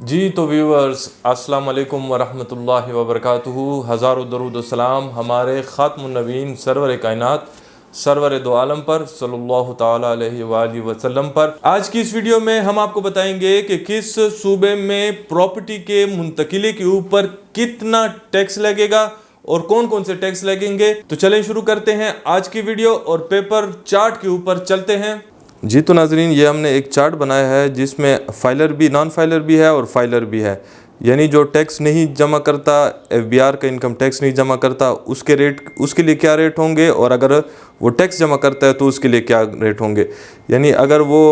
जी तो व्यूअर्स अस्सलाम वालेकुम वरहमतुल्लाहि वबरकातुहू। हज़ारों दरूद व सलाम हमारे ख़ातमुन नबीन सरवर कायनात सरवर दो आलम पर सल्लल्लाहु ताला अलैहि वालिहि वसल्लम पर। आज की इस वीडियो में हम आपको बताएंगे कि किस सूबे में प्रॉपर्टी के मुंतकिली के ऊपर कितना टैक्स लगेगा और कौन कौन से टैक्स लगेंगे। तो चलें शुरू करते हैं आज की वीडियो और पेपर चार्ट के ऊपर चलते हैं। जी तो नाजरीन, ये हमने एक चार्ट बनाया है जिसमें फाइलर भी, नॉन फाइलर भी है और फाइलर भी है। यानी जो टैक्स नहीं जमा करता, एफबीआर का इनकम टैक्स नहीं जमा करता, उसके रेट, उसके लिए क्या रेट होंगे, और अगर वो टैक्स जमा करता है तो उसके लिए क्या रेट होंगे। यानी अगर वो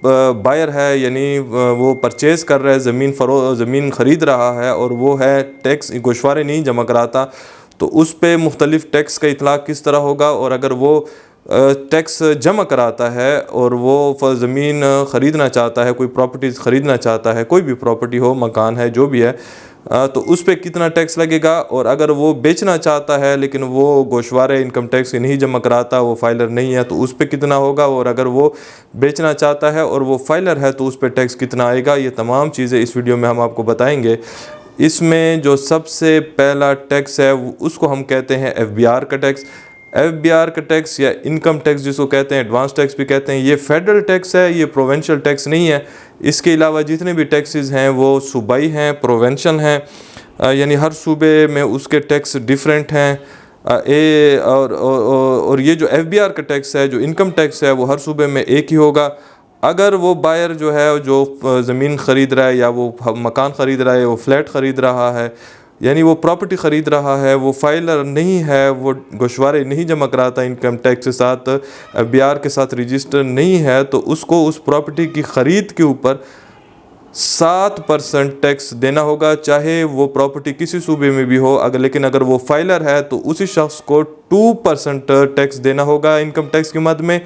बायर है, यानी वो परचेज़ कर रहा है, ज़मीन ख़रीद रहा है और वो है टैक्स गोशवारे नहीं जमा कराता, तो उस पर मुख्तलिफ़ टैक्स का इतलाक़ किस तरह होगा। और अगर वो टैक्स जमा कराता है और वो ज़मीन ख़रीदना चाहता है, कोई प्रॉपर्टीज़ ख़रीदना चाहता है, कोई भी प्रॉपर्टी हो, मकान है, जो भी है, तो उस पर कितना टैक्स लगेगा। और अगर वो बेचना चाहता है लेकिन वो गोशवारे इनकम टैक्स नहीं जमा कराता, वो फाइलर नहीं है, तो उस पर कितना होगा। और अगर वो बेचना चाहता है और वो फाइलर है तो उस पर टैक्स कितना आएगा। ये तमाम चीज़ें इस वीडियो में हम आपको बताएंगे। इसमें जो सबसे पहला टैक्स है उसको हम कहते हैं एफबीआर का टैक्स। एफबीआर का टैक्स या इनकम टैक्स जिसको कहते हैं, एडवांस टैक्स भी कहते हैं, ये फेडरल टैक्स है, ये प्रोविंशियल टैक्स नहीं है। इसके अलावा जितने भी टैक्सेस हैं वो सूबाई हैं, प्रोविंशियल हैं, यानी हर सूबे में उसके टैक्स डिफरेंट हैं। और ये जो एफबीआर का टैक्स है, जो इनकम टैक्स है, वो हर सूबे में एक ही होगा। अगर वो बायर जो है, जो ज़मीन ख़रीद रहा है या वो मकान ख़रीद रहा है, वो फ्लैट ख़रीद रहा है, यानी वो प्रॉपर्टी ख़रीद रहा है, वो फाइलर नहीं है, वो गोशवारे नहीं जमा कराता इनकम टैक्स के साथ, एफबीआर के साथ रजिस्टर नहीं है, तो उसको उस प्रॉपर्टी की ख़रीद के ऊपर 7% टैक्स देना होगा, चाहे वो प्रॉपर्टी किसी सूबे में भी हो। लेकिन अगर वो फाइलर है तो उसी शख्स को 2% टैक्स देना होगा इनकम टैक्स की मद में,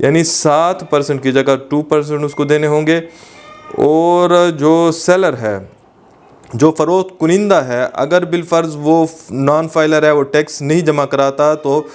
यानी 7% की जगह 2% उसको देने होंगे। और जो सेलर है, जो फ़रोख्त कुनिंदा है, अगर बिलफ़र्ज़ वो नॉन फाइलर है, वो टैक्स नहीं जमा कराता, तो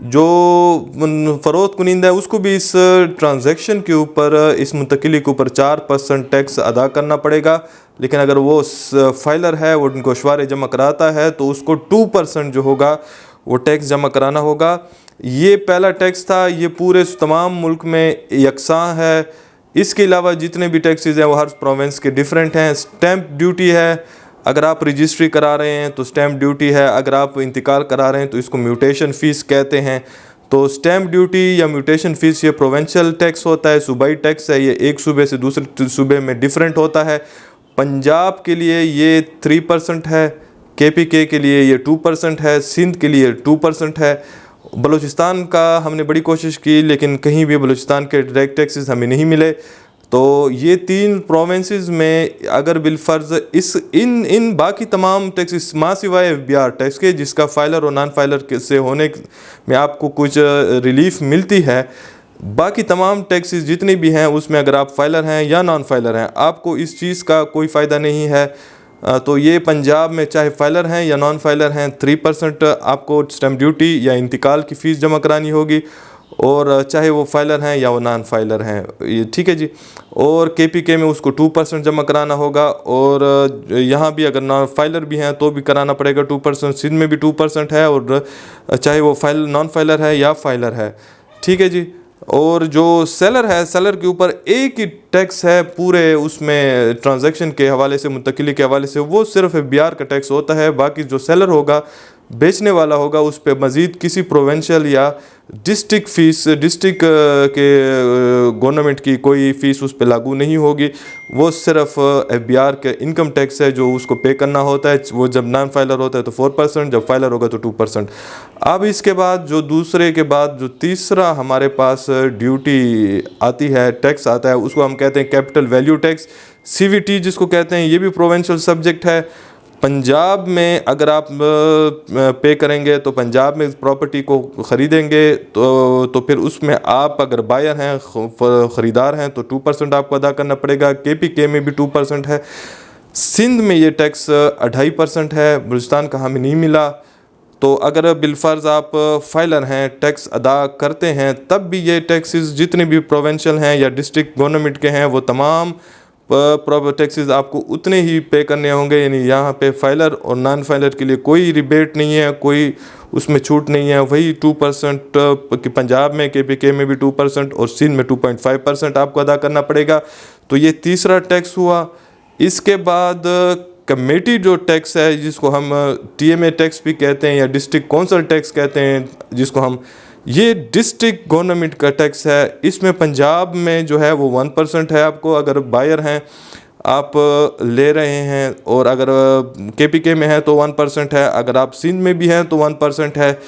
जो फ़रोख्त कुनिंदा है उसको भी इस ट्रांजैक्शन के ऊपर, इस मुंतकिली के ऊपर 4% टैक्स अदा करना पड़ेगा। लेकिन अगर वो फाइलर है, वो गोशवारे जमा कराता है, तो उसको 2% जो होगा वो टैक्स जमा कराना होगा। ये पहला टैक्स था, ये पूरे तमाम मुल्क में यकसां है। इसके अलावा जितने भी टैक्सेस हैं वो हर प्रोविंस के डिफरेंट हैं। स्टैंप ड्यूटी है, अगर आप रजिस्ट्री करा रहे हैं तो स्टैंप ड्यूटी है, अगर आप इंतकाल करा रहे हैं तो इसको म्यूटेशन फ़ीस कहते हैं। तो स्टैंप ड्यूटी या म्यूटेशन फ़ीस ये प्रोविंशियल टैक्स होता है, सूबाई टैक्स है, ये एक सूबे से दूसरे सूबे में डिफरेंट होता है। पंजाब के लिए ये 3% है, KPK के लिए ये 2% है, सिंध के लिए 2% है। बलूचिस्तान का हमने बड़ी कोशिश की लेकिन कहीं भी बलूचिस्तान के डायरेक्ट टैक्सेस हमें नहीं मिले। तो ये 3 प्रोविंसेस में अगर बिलफ़र्ज़ इन बाकी तमाम टैक्सेस माँ सिवाय एफबीआर टैक्स के, जिसका फाइलर और नॉन फाइलर से होने में आपको कुछ रिलीफ मिलती है, बाकी तमाम टैक्सेस जितनी भी हैं उसमें अगर आप फाइलर हैं या नॉन फाइलर हैं, आपको इस चीज़ का कोई फ़ायदा नहीं है। तो ये पंजाब में चाहे फाइलर हैं या नॉन फाइलर हैं, 3% आपको स्टैंप ड्यूटी या इंतकाल की फ़ीस जमा करानी होगी, और चाहे वो फाइलर हैं या वो नॉन फाइलर हैं, ये ठीक है जी। और KPK में उसको 2% जमा कराना होगा, और यहाँ भी अगर नॉन फाइलर भी हैं तो भी कराना पड़ेगा 2%। सिंध में भी 2% है, और चाहे वो नॉन फाइलर है या फाइलर है, ठीक है जी। और जो सेलर है, सेलर के ऊपर एक ही टैक्स है पूरे उसमें ट्रांजैक्शन के हवाले से, मुंतकिली के हवाले से, वो सिर्फ एफबीआर का टैक्स होता है। बाकी जो सेलर होगा, बेचने वाला होगा, उस पर मज़ीद किसी प्रोविंशियल या डिस्ट्रिक्ट फ़ीस, डिस्ट्रिक्ट के गवर्नमेंट की कोई फ़ीस उस पर लागू नहीं होगी। वो सिर्फ एफबीआर के इनकम टैक्स है जो उसको पे करना होता है। वो जब नॉन फाइलर होता है तो 4%, जब फाइलर होगा तो 2%। अब इसके बाद जो तीसरा हमारे पास ड्यूटी आती है, टैक्स आता है, उसको हम कहते हैं कैपिटल वैल्यू टैक्स, CVT जिसको कहते हैं। ये भी प्रोविंशियल सब्जेक्ट है। पंजाब में अगर आप पे करेंगे तो पंजाब में प्रॉपर्टी को ख़रीदेंगे तो फिर उसमें आप अगर बायर हैं, ख़रीदार हैं, तो 2% आपको अदा करना पड़ेगा। KPK में भी 2% है। सिंध में ये टैक्स 2.5% है, बलूचिस्तान का हमें नहीं मिला। तो अगर बिलफ़र्ज़ आप फाइलर हैं, टैक्स अदा करते हैं, तब भी ये टैक्सेस जितने भी प्रोविंशियल हैं या डिस्ट्रिक्ट गवर्नमेंट के हैं, वो तमाम टैक्सेस आपको उतने ही पे करने होंगे। यानी यहाँ पे फाइलर और नॉन फाइलर के लिए कोई रिबेट नहीं है, कोई उसमें छूट नहीं है। वही 2% कि पंजाब में KPK में भी 2% और सिंध में 2.5% आपको अदा करना पड़ेगा। तो ये तीसरा टैक्स हुआ। इसके बाद कमेटी जो टैक्स है, जिसको हम TMA टैक्स भी कहते हैं या डिस्ट्रिक्ट कौंसल टैक्स कहते हैं, जिसको हम, ये डिस्ट्रिक्ट गवर्नमेंट का टैक्स है। इसमें पंजाब में जो है वो 1% है। आपको अगर बायर हैं, आप ले रहे हैं, और अगर KPK में है तो 1% है, अगर आप सिंध में भी हैं तो 1% है,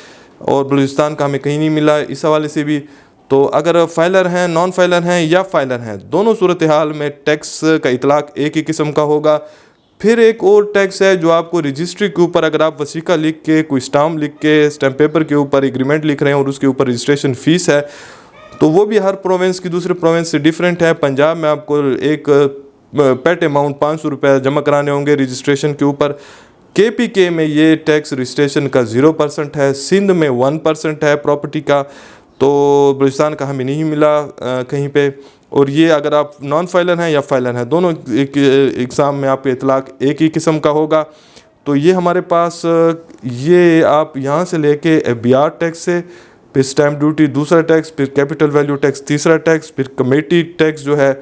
और बलूचिस्तान का हमें कहीं नहीं मिला इस हवाले से भी। तो अगर फाइलर हैं, नॉन फाइलर हैं या फाइलर हैं, दोनों सूरत हाल में टैक्स का इतलाक एक ही किस्म का होगा। फिर एक और टैक्स है जो आपको रजिस्ट्री के ऊपर, अगर आप वसीका लिख के, कोई स्टाम्प लिख के, स्टैम्प पेपर के ऊपर एग्रीमेंट लिख रहे हैं और उसके ऊपर रजिस्ट्रेशन फ़ीस है, तो वो भी हर प्रोविंस की दूसरे प्रोविंस से डिफरेंट है। पंजाब में आपको एक पेट अमाउंट 500 रुपये जमा कराने होंगे रजिस्ट्रेशन के ऊपर। KPK में ये टैक्स रजिस्ट्रेशन का 0% है। सिंध में 1% है प्रॉपर्टी का। तो बलूचिस्तान का हमें नहीं मिला कहीं पे। और ये अगर आप नॉन फाइलर हैं या फाइलर हैं, दोनों एग्ज़ाम में आपका इतलाक एक ही किस्म का होगा। तो ये हमारे पास, ये आप यहाँ से लेके FBR टैक्स से, फिर स्टैम्प ड्यूटी दूसरा टैक्स, फिर कैपिटल वैल्यू टैक्स तीसरा टैक्स, फिर कमेटी टैक्स जो है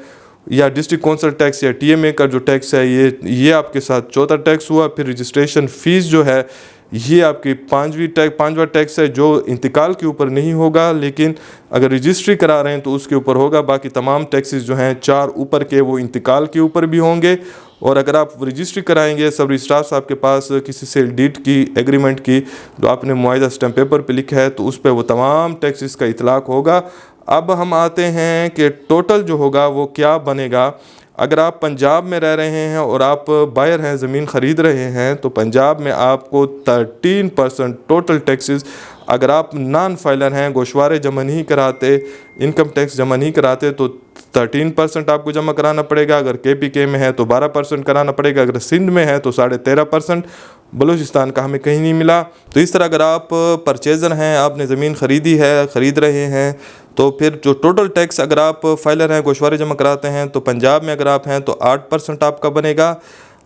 या डिस्ट्रिक्ट कौंसल टैक्स या TMA का जो टैक्स है, ये आपके साथ चौथा टैक्स हुआ। फिर रजिस्ट्रेशन फ़ीस जो है, ये आपकी पांचवा टैक्स है, जो इंतकाल के ऊपर नहीं होगा, लेकिन अगर रजिस्ट्री करा रहे हैं तो उसके ऊपर होगा। बाकी तमाम टैक्सेस जो हैं 4 ऊपर के, वो इंतकाल के ऊपर भी होंगे। और अगर आप रजिस्ट्री कराएंगे, सब रजिस्ट्रार साहब के पास किसी से डीड की, एग्रीमेंट की, जो आपने मुआयदा स्टैम्प पेपर पे लिखा है, तो उस पर वो तमाम टैक्सेस का इतलाक होगा। अब हम आते हैं कि टोटल जो होगा वो क्या बनेगा। अगर आप पंजाब में रह रहे हैं और आप बायर हैं, ज़मीन ख़रीद रहे हैं, तो पंजाब में आपको 13% टोटल टैक्सेस, अगर आप नॉन फाइलर हैं, गोशवारे जमा नहीं कराते, इनकम टैक्स जमा नहीं कराते, तो 13% आपको जमा कराना पड़ेगा। अगर KPK में है तो 12% कराना पड़ेगा। अगर सिंध में है तो 13.5%। बलूचिस्तान का हमें कहीं नहीं मिला। तो इस तरह अगर आप परचेज़र हैं, आपने ज़मीन ख़रीदी है, ख़रीद रहे हैं, तो फिर जो टोटल टैक्स, अगर आप फाइलर हैं, गोशवारे जमा कराते हैं, तो पंजाब में अगर आप हैं तो 8% आपका बनेगा।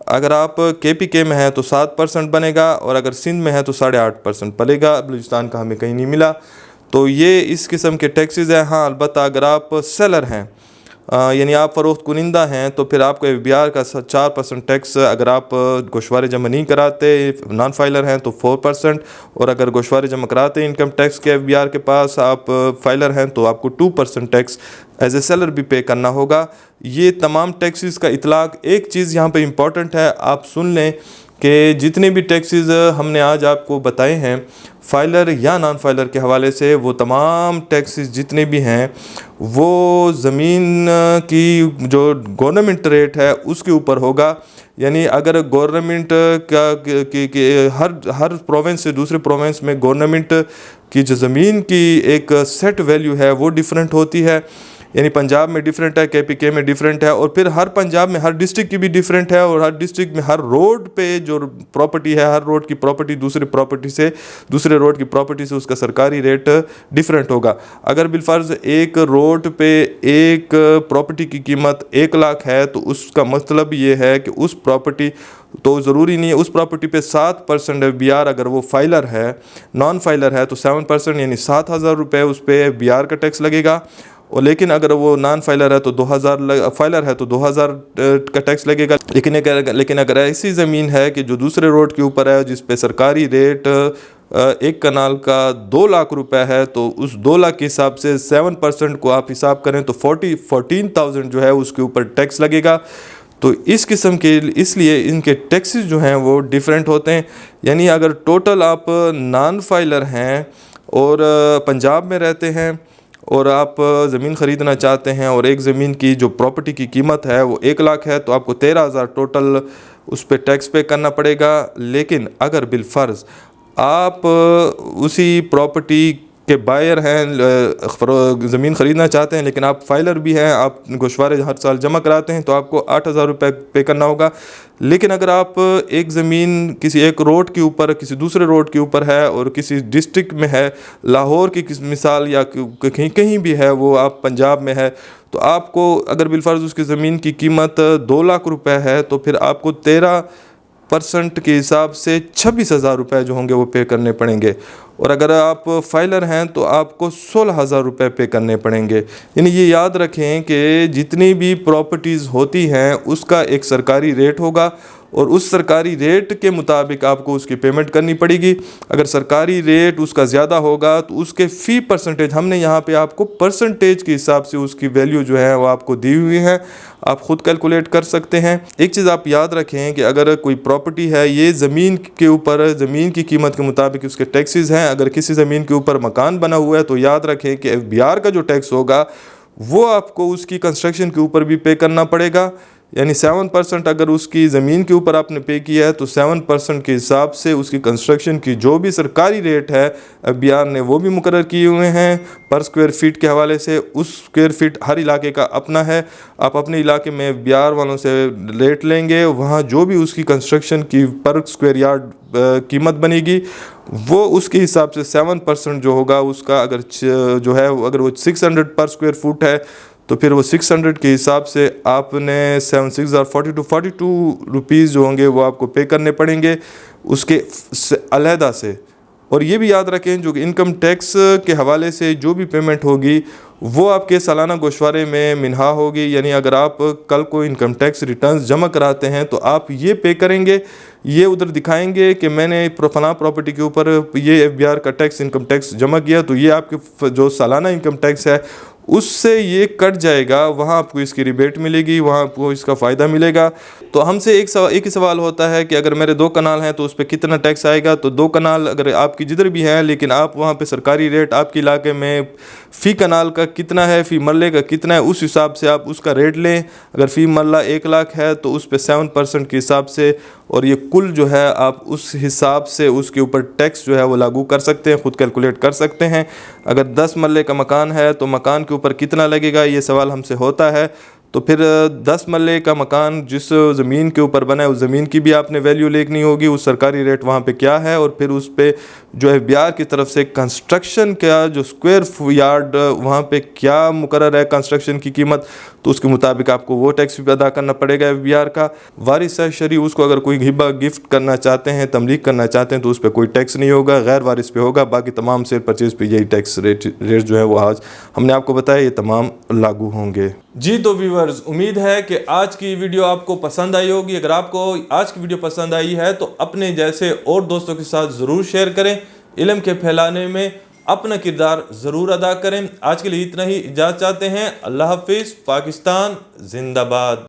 अगर आप KPK में हैं तो 7% बनेगा, और अगर सिंध में है तो 8.5% बनेगा। बलूचिस्तान का हमें कहीं नहीं मिला। तो ये इस किस्म के टैक्सेस हैं। हाँ, अलबत्ता अगर आप सेलर हैं, यानी आप फ़रोख्त कुनिंदा हैं, तो फिर आपको FBR का 4% टैक्स, अगर आप गोशवारे जमा नहीं कराते, नॉन फाइलर हैं तो 4%, और अगर गोशवारे जमा कराते इनकम टैक्स के FBR के पास, आप फाइलर हैं, तो आपको 2% टैक्स एज ए सेलर भी पे करना होगा। ये तमाम टैक्सेस का इतलाक, एक चीज़ यहाँ पे इम्पॉर्टेंट है, आप सुन लें कि जितने भी टैक्सेस हमने आज आपको बताए हैं फाइलर या नॉन फाइलर के हवाले से, वो तमाम टैक्सेस जितने भी हैं वो ज़मीन की जो गवर्नमेंट रेट है उसके ऊपर होगा। यानी अगर गवर्नमेंट हर प्रोविंस से दूसरे प्रोविंस में गवर्नमेंट की जो ज़मीन की एक सेट वैल्यू है वो डिफरेंट होती है। यानी पंजाब में डिफरेंट है, KPK में डिफरेंट है, और फिर हर पंजाब में हर डिस्ट्रिक्ट की भी डिफरेंट है, और हर डिस्ट्रिक्ट में हर रोड पे जो प्रॉपर्टी है, हर रोड की प्रॉपर्टी दूसरे रोड की प्रॉपर्टी से उसका सरकारी रेट डिफरेंट होगा। अगर बिलफर्ज एक रोड पे एक प्रॉपर्टी की कीमत 1 लाख है, तो उसका मतलब ये है कि उस प्रॉपर्टी, तो ज़रूरी नहीं है उस प्रॉपर्टी पे 7% FBR, अगर वो फाइलर है, नॉन फाइलर है तो 7%, यानी 7,000 रुपये उस पर FBR का टैक्स लगेगा। और लेकिन अगर वो नॉन फाइलर है तो 2,000, फाइलर है तो 2,000 का टैक्स लगेगा। लेकिन अगर ऐसी ज़मीन है कि जो दूसरे रोड के ऊपर है, जिस पे सरकारी रेट एक कनाल का 2 लाख रुपए है, तो उस 2 लाख के हिसाब से 7% को आप हिसाब करें तो 14,000 जो है उसके ऊपर टैक्स लगेगा। तो इस किस्म के, इसलिए इनके टैक्सेस जो हैं वो डिफरेंट होते हैं। यानी अगर टोटल आप नॉन फाइलर हैं और पंजाब में रहते हैं और आप ज़मीन ख़रीदना चाहते हैं, और एक ज़मीन की जो प्रॉपर्टी की कीमत है वो 1 लाख है, तो आपको 13,000 टोटल उस पर टैक्स पे करना पड़ेगा। लेकिन अगर बिलफ़र्ज़ आप उसी प्रॉपर्टी के बायर हैं, ज़मीन ख़रीदना चाहते हैं लेकिन आप फाइलर भी हैं, आप गोशवारे हर साल जमा कराते हैं, तो आपको 8,000 रुपये पे करना होगा। लेकिन अगर आप एक ज़मीन किसी एक रोड के ऊपर, किसी दूसरे रोड के ऊपर है और किसी डिस्ट्रिक्ट में है, लाहौर की किस मिसाल या कहीं कहीं भी है, वो आप पंजाब में है, तो आपको अगर बिलफर्ज उसकी ज़मीन की कीमत 2 लाख रुपए है तो फिर आपको 13% के हिसाब से 26,000 रुपये जो होंगे वो पे करने पड़ेंगे। और अगर आप फाइलर हैं तो आपको 16,000 रुपये पे करने पड़ेंगे। यानी ये याद रखें कि जितनी भी प्रॉपर्टीज़ होती हैं उसका एक सरकारी रेट होगा और उस सरकारी रेट के मुताबिक आपको उसकी पेमेंट करनी पड़ेगी। अगर सरकारी रेट उसका ज़्यादा होगा तो उसके फ़ी परसेंटेज, हमने यहाँ पे आपको परसेंटेज के हिसाब से उसकी वैल्यू जो है वो आपको दी हुई है, आप ख़ुद कैलकुलेट कर सकते हैं। एक चीज़ आप याद रखें कि अगर कोई प्रॉपर्टी है, ये ज़मीन के ऊपर, ज़मीन की कीमत के मुताबिक उसके टैक्सेस हैं। अगर किसी ज़मीन के ऊपर मकान बना हुआ है तो याद रखें कि FBR का जो टैक्स होगा वो आपको उसकी कंस्ट्रक्शन के ऊपर भी पे करना पड़ेगा। यानी 7% अगर उसकी ज़मीन के ऊपर आपने पे किया है तो 7% के हिसाब से उसकी कंस्ट्रक्शन की जो भी सरकारी रेट है FBR ने वो भी मुकर्रर किए हुए हैं पर स्क्वायर फीट के हवाले से। उस स्क्वायर फीट हर इलाके का अपना है, आप अपने इलाके में FBR वालों से रेट लेंगे, वहाँ जो भी उसकी कंस्ट्रक्शन की पर स्क्वायर यार्ड कीमत बनेगी वो उसके हिसाब से 7% जो होगा उसका, अगर जो है अगर वो 600 पर स्क्वायर फुट है तो फिर वो 600 के हिसाब से आपने 42 रुपीज़ जो होंगे वो आपको पे करने पड़ेंगे उसके अलहदा से। और ये भी याद रखें जो कि इनकम टैक्स के हवाले से जो भी पेमेंट होगी वो आपके सालाना गोशवारे में मिन्हा होगी। यानी अगर आप कल को इनकम टैक्स रिटर्न्स जमा कराते हैं तो आप ये पे करेंगे, ये उधर दिखाएंगे कि मैंने फलां प्रॉपर्टी के ऊपर ये FBR का टैक्स, इनकम टैक्स जमा किया, तो ये आपके जो सालाना इनकम टैक्स है उससे ये कट जाएगा, वहाँ आपको इसकी रिबेट मिलेगी, वहाँ आपको इसका फ़ायदा मिलेगा। तो हमसे एक ही सवाल होता है कि अगर मेरे 2 कनाल हैं तो उस पर कितना टैक्स आएगा। तो 2 कनाल अगर आपकी जिधर भी हैं लेकिन आप वहाँ पे सरकारी रेट आपके इलाके में फ़ी कनाल का कितना है, फ़ी मरले का कितना है, उस हिसाब से आप उसका रेट लें। अगर फ़ी मरला 1 लाख है तो उस पर 7% के हिसाब से, और ये कुल जो है आप उस हिसाब से उसके ऊपर टैक्स जो है वो लागू कर सकते हैं, ख़ुद कैलकुलेट कर सकते हैं। अगर 10 मरले का मकान है तो मकान के ऊपर कितना लगेगा, ये सवाल हमसे होता है। तो फिर 10 मरले का मकान जिस ज़मीन के ऊपर बना है उस ज़मीन की भी आपने वैल्यू लेनी होगी, उस सरकारी रेट वहाँ पे क्या है, और फिर उस पे जो FBR की तरफ से कंस्ट्रक्शन का जो स्क्वायर यार्ड वहाँ पे क्या मुकर्रर है कंस्ट्रक्शन की कीमत, तो उसके मुताबिक आपको वो टैक्स भी अदा करना पड़ेगा FBR का। वारिस है शरी, उसको अगर कोई हिबा गिफ्ट करना चाहते हैं, तमलीक करना चाहते हैं तो उस पर कोई टैक्स नहीं होगा, गैर वारिस पे होगा। बाकी तमाम सेल परचेज़ पे यही टैक्स रेट जो है वो आज हमने आपको बताया ये तमाम लागू होंगे। जी तो व्यूअर्स, उम्मीद है कि आज की वीडियो आपको पसंद आई होगी। अगर आपको आज की वीडियो पसंद आई है तो अपने जैसे और दोस्तों के साथ ज़रूर शेयर करें। इल्म के फैलाने में अपना किरदार ज़रूर अदा करें। आज के लिए इतना ही, इजाज़त चाहते हैं। अल्लाह हाफिज़। पाकिस्तान जिंदाबाद।